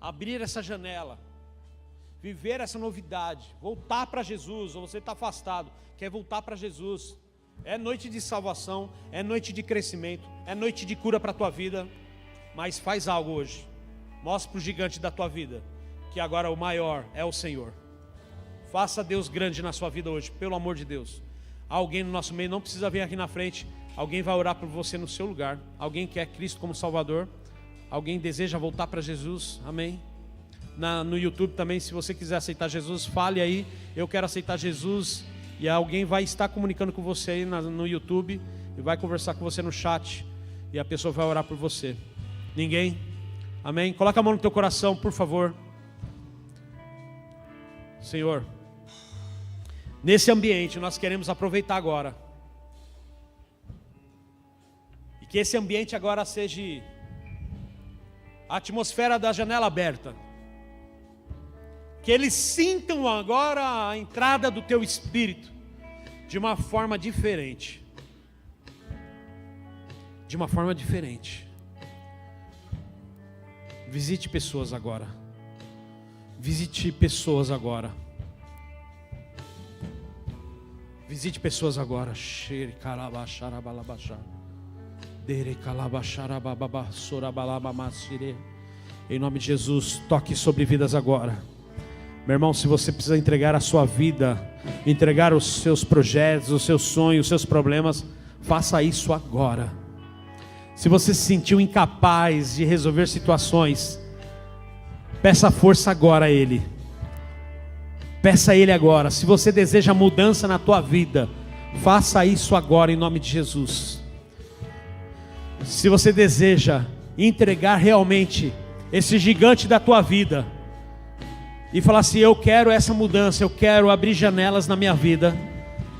abrir essa janela, viver essa novidade, voltar para Jesus, ou você está afastado, quer voltar para Jesus, é noite de salvação, é noite de crescimento, é noite de cura para a tua vida, mas faz algo hoje, mostra para o gigante da tua vida, que agora o maior é o Senhor. Faça Deus grande na sua vida hoje, pelo amor de Deus. Alguém no nosso meio não precisa vir aqui na frente, alguém vai orar por você no seu lugar, alguém quer Cristo como Salvador, alguém deseja voltar para Jesus, amém? No YouTube também, se você quiser aceitar Jesus, fale aí, eu quero aceitar Jesus, e alguém vai estar comunicando com você aí no YouTube, e vai conversar com você no chat, e a pessoa vai orar por você. Ninguém? Amém? Coloca a mão no teu coração, por favor. Senhor, nesse ambiente nós queremos aproveitar agora, e que esse ambiente agora seja a atmosfera da janela aberta, que eles sintam agora a entrada do teu Espírito de uma forma diferente, de uma forma diferente. Visite pessoas agora, visite pessoas agora, visite pessoas agora. Em nome de Jesus, toque sobre vidas agora. Meu irmão, se você precisa entregar a sua vida, entregar os seus projetos, os seus sonhos, os seus problemas, faça isso agora. Se você se sentiu incapaz de resolver situações, peça força agora a Ele. Peça a Ele agora. Se você deseja mudança na tua vida, faça isso agora em nome de Jesus. Se você deseja entregar realmente esse gigante da tua vida e falar assim: eu quero essa mudança, eu quero abrir janelas na minha vida,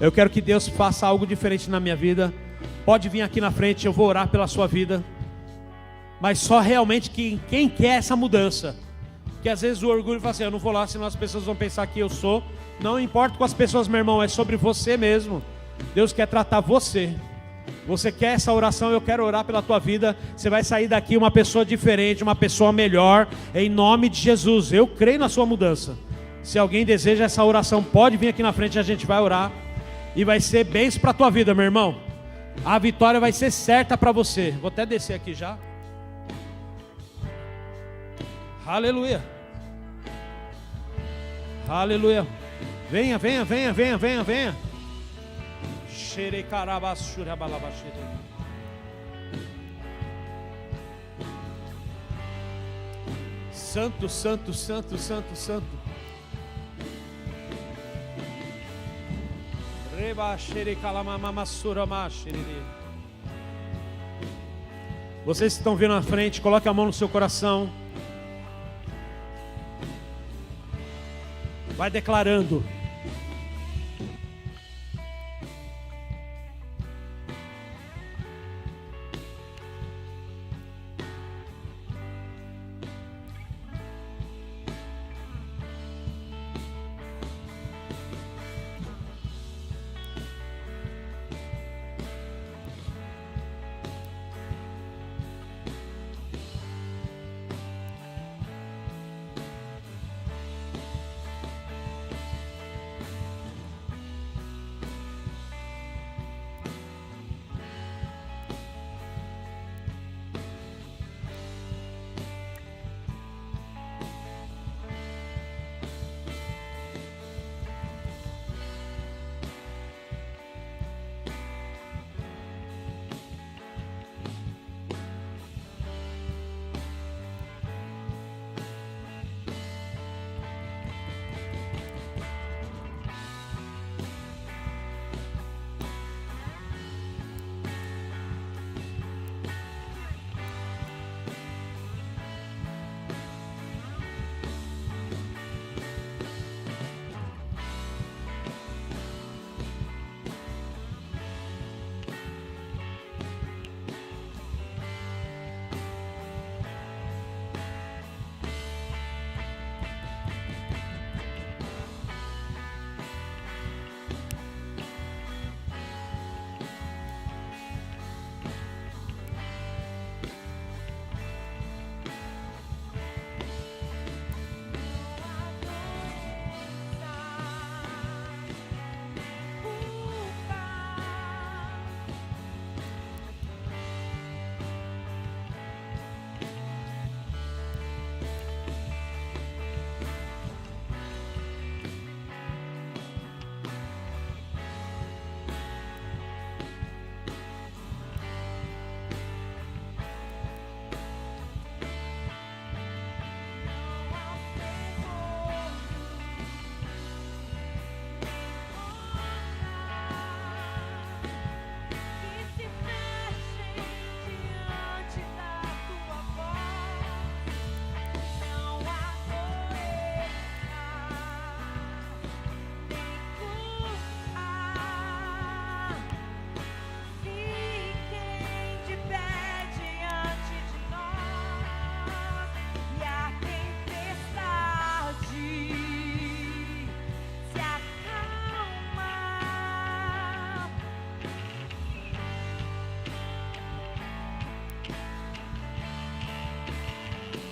eu quero que Deus faça algo diferente na minha vida, pode vir aqui na frente, eu vou orar pela sua vida. Mas só realmente quem quer essa mudança. Porque às vezes o orgulho fala assim: eu não vou lá, senão as pessoas vão pensar que eu sou. Não importa com as pessoas, meu irmão, é sobre você mesmo. Deus quer tratar você. Você quer essa oração? Eu quero orar pela tua vida. Você vai sair daqui uma pessoa diferente, uma pessoa melhor, em nome de Jesus. Eu creio na sua mudança. Se alguém deseja essa oração, pode vir aqui na frente, a gente vai orar. E vai ser bênção para a tua vida, meu irmão. A vitória vai ser certa para você. Vou até descer aqui já. Aleluia. Aleluia. Venha, venha, venha, venha, venha, venha. Santo, santo, santo, santo, santo. Vocês que estão vindo na frente, coloque a mão no seu coração. Vai declarando.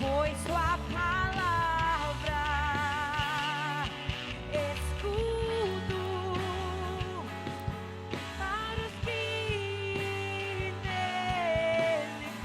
Pois sua palavra, escudo para os que nele crêem.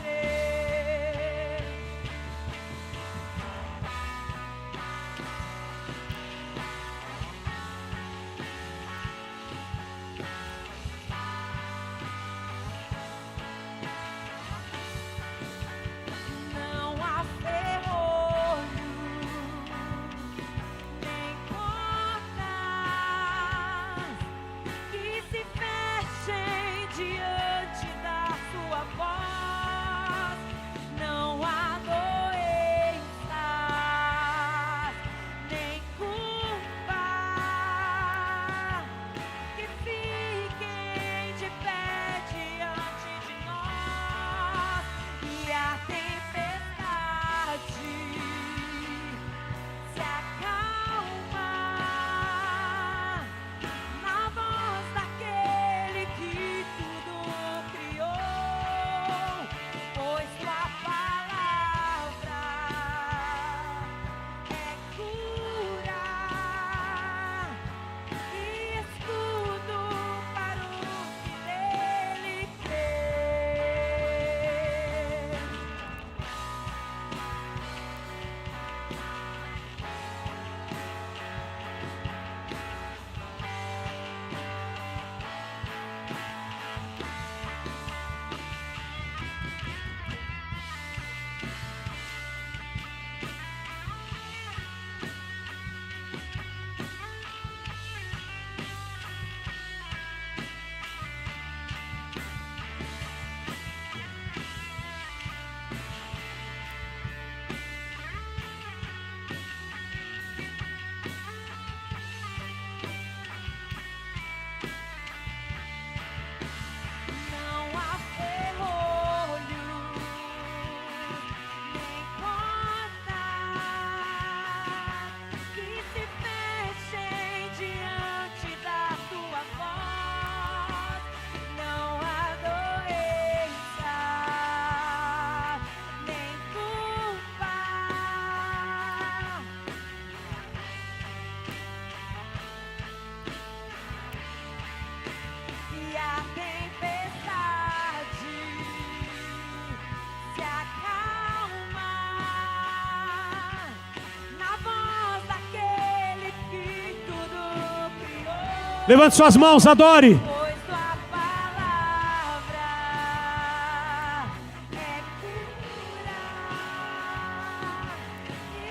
Levante suas mãos, adore. Pois tua palavra é cura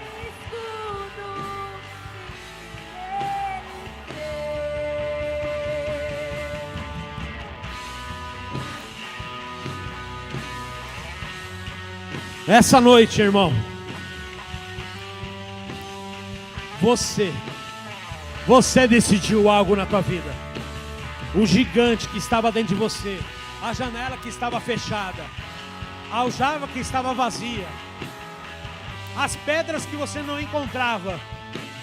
e escudo Essa noite, irmão, você decidiu algo na tua vida. O gigante que estava dentro de você, a janela que estava fechada, a aljava que estava vazia, as pedras que você não encontrava,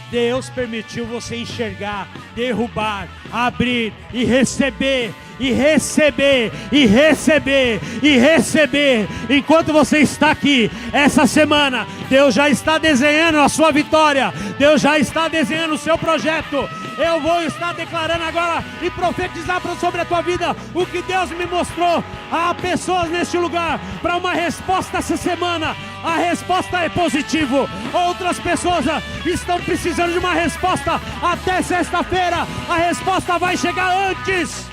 Deus permitiu você enxergar, derrubar, abrir e receber, e receber, e receber, e receber. Enquanto você está aqui, essa semana, Deus já está desenhando a sua vitória, Deus já está desenhando o seu projeto. Eu vou estar declarando agora e profetizar sobre a tua vida o que Deus me mostrou. Há pessoas neste lugar para uma resposta essa semana. A resposta é positiva. Outras pessoas estão precisando de uma resposta até sexta-feira. A resposta vai chegar antes.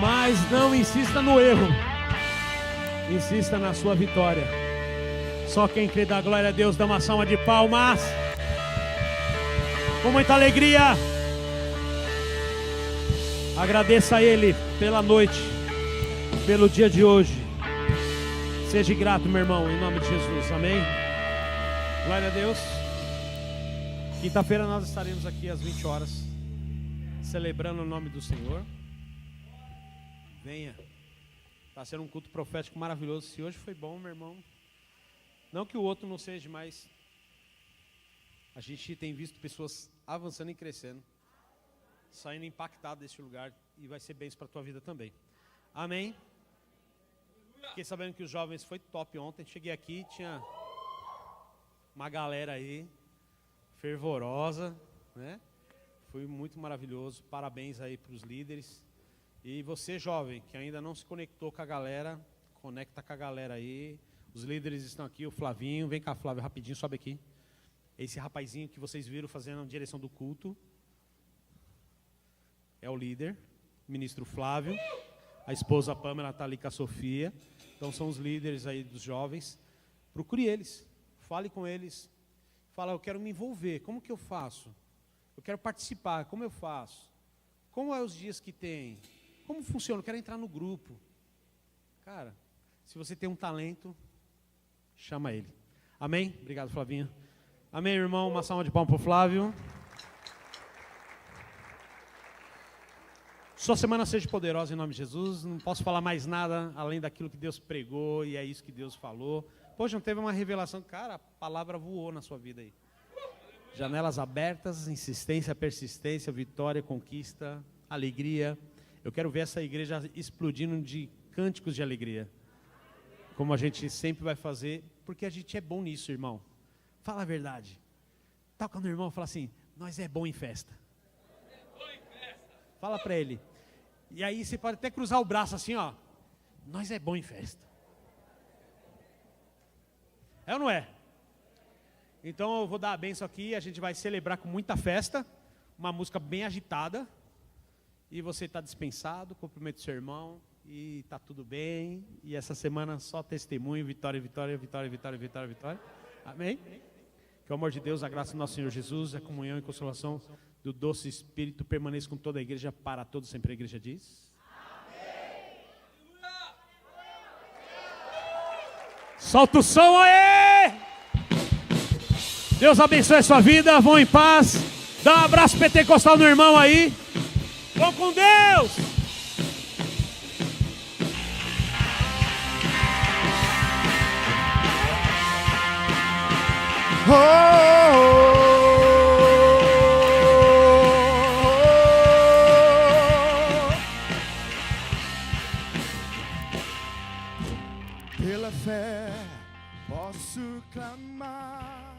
Mas não insista no erro, insista na sua vitória. Só quem crê dá glória a Deus, dá uma salva de palmas. Com muita alegria. Agradeça a Ele pela noite, pelo dia de hoje. Seja grato, meu irmão, em nome de Jesus, amém? Glória a Deus. Quinta-feira nós estaremos aqui às 20 horas, celebrando o nome do Senhor. Venha. Está sendo um culto profético maravilhoso. Se hoje foi bom, meu irmão, não que o outro não seja, mas a gente tem visto pessoas avançando e crescendo, saindo impactado desse lugar, e vai ser bênção para a tua vida também. Amém? Fiquei sabendo que os jovens foi top ontem. Cheguei aqui, tinha uma galera aí fervorosa, né? Foi muito maravilhoso. Parabéns aí para os líderes. E você, jovem, que ainda não se conectou com a galera, conecta com a galera aí. Os líderes estão aqui, o Flavinho. Vem cá, Flávio, rapidinho, sobe aqui. Esse rapazinho que vocês viram fazendo a direção do culto é o líder, ministro Flávio. A esposa Pâmela está ali com a Sofia. Então são os líderes aí dos jovens. Procure eles, fale com eles. Fala, eu quero me envolver, como que eu faço? Eu quero participar, como eu faço? Como é os dias que tem? Como funciona? Eu quero entrar no grupo. Cara, se você tem um talento, chama ele. Amém? Obrigado, Flavinho. Amém, irmão? Uma salva de palmas para o Flávio. Sua semana seja poderosa em nome de Jesus. Não posso falar mais nada além daquilo que Deus pregou, e é isso que Deus falou. Poxa, não teve uma revelação? Cara, a palavra voou na sua vida aí. Janelas abertas, insistência, persistência, vitória, conquista, alegria. Eu quero ver essa igreja explodindo de cânticos de alegria, como a gente sempre vai fazer, porque a gente é bom nisso, irmão. Fala a verdade. Toca no irmão e fala assim, nós é bom em festa. Fala para ele. E aí você pode até cruzar o braço assim, ó. Nós é bom em festa. É ou não é? Então eu vou dar a bênção aqui, a gente vai celebrar com muita festa, uma música bem agitada, e você está dispensado, cumprimento seu irmão, e está tudo bem, e essa semana só testemunho, vitória, vitória, vitória, vitória, vitória, vitória. Amém? Que o amor de Deus, a graça do nosso Senhor Jesus, a comunhão e consolação do doce Espírito permaneça com toda a igreja, para todos sempre a igreja diz. Amém. Solta o som aí! Deus abençoe a sua vida, vão em paz. Dá um abraço pentecostal no irmão aí. Vão com Deus! Pela fé posso clamar.